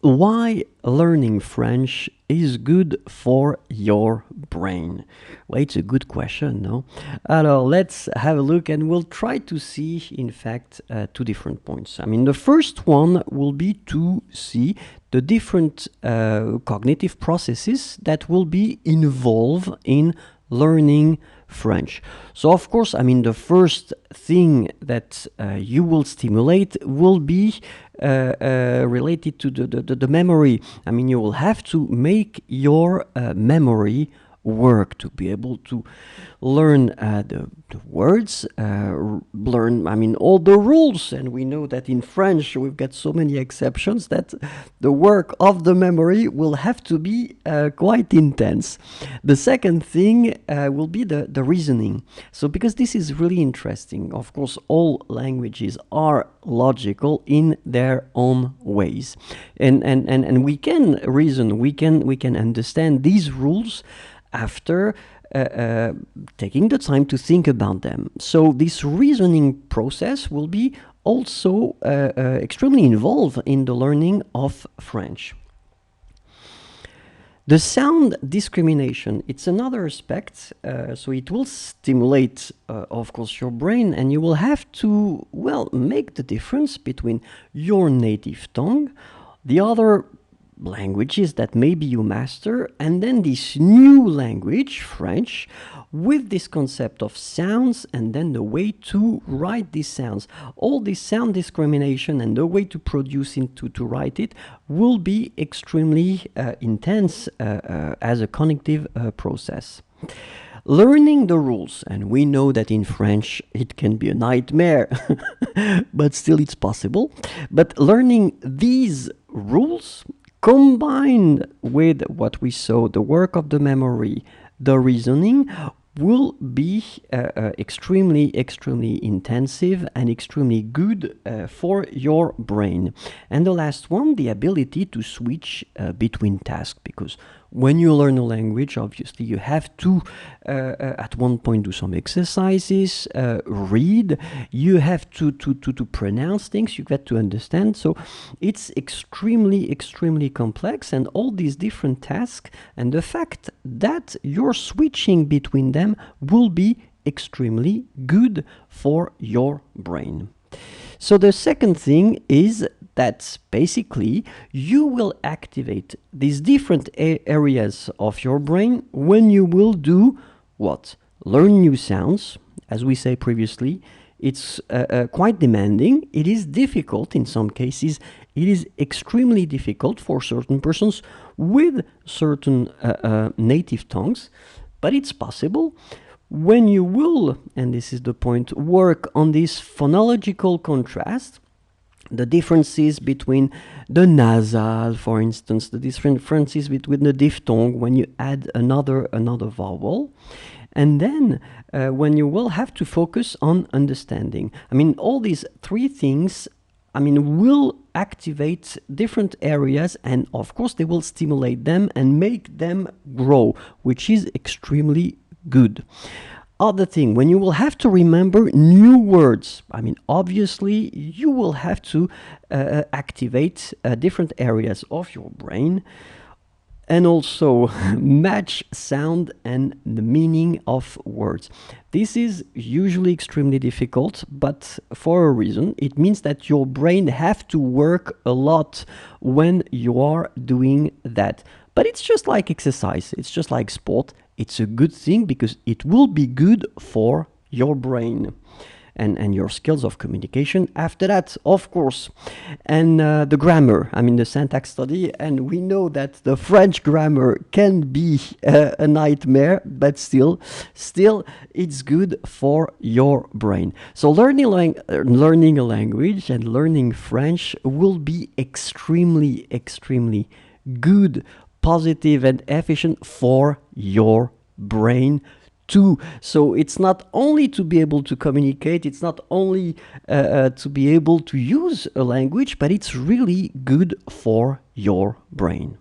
Why learning French is good for your brain? Well, it's a good question, no? Alors, let's have a look and we'll try to see, in fact, two different points. I mean, the first one will be to see the different cognitive processes that will be involved in learning French. So, of course, I mean, the first thing that you will stimulate will be related to the memory. I mean, you will have to make your memory work to be able to learn the words, learn, I mean, all the rules. And we know that in French we've got so many exceptions that the work of the memory will have to be quite intense. The second thing will be the reasoning. So, because this is really interesting, of course, all languages are logical in their own ways. And we can reason, we can understand these rules after taking the time to think about them. So this reasoning process will be also extremely involved in the learning of French. The sound discrimination, it's another aspect, so it will stimulate, of course, your brain, and you will have to, well, make the difference between your native tongue, the other languages that maybe you master, and then this new language, French, with this concept of sounds and then the way to write these sounds. All this sound discrimination and the way to produce it, to write it, will be extremely intense as a cognitive process. Learning the rules, and we know that in French it can be a nightmare, but still it's possible. But learning these rules combined with what we saw, the work of the memory, the reasoning, will be extremely intensive and extremely good for your brain. And the last one, the ability to switch between tasks, because when you learn a language, obviously you have to at one point do some exercises, read, you have to pronounce things, you get to understand. So it's extremely complex, and all these different tasks and the fact that you're switching between them will be extremely good for your brain. So the second thing is that basically you will activate these different areas of your brain when you will do what? Learn new sounds. As we say previously, it's quite demanding. It is difficult in some cases. It is extremely difficult for certain persons with certain native tongues, but it's possible. When you will, and this is the point, work on this phonological contrast, the differences between the nasal, for instance, the differences between the diphthong when you add another vowel, and then when you will have to focus on understanding. I mean, all these three things, I mean, will activate different areas, and of course they will stimulate them and make them grow, which is extremely good. Other thing, when you will have to remember new words, I mean, obviously you will have to activate different areas of your brain, and also match sound and the meaning of words. This is usually extremely difficult, but for a reason. It means that your brain have to work a lot when you are doing that. But it's just like exercise, it's just like sport. It's a good thing because it will be good for your brain and your skills of communication after that, of course. And the grammar, I mean the syntax study, and we know that the French grammar can be a nightmare, but still it's good for your brain. So learning a language and learning French will be extremely good, positive and efficient for your brain too. So it's not only to be able to communicate, it's not only to be able to use a language, but it's really good for your brain.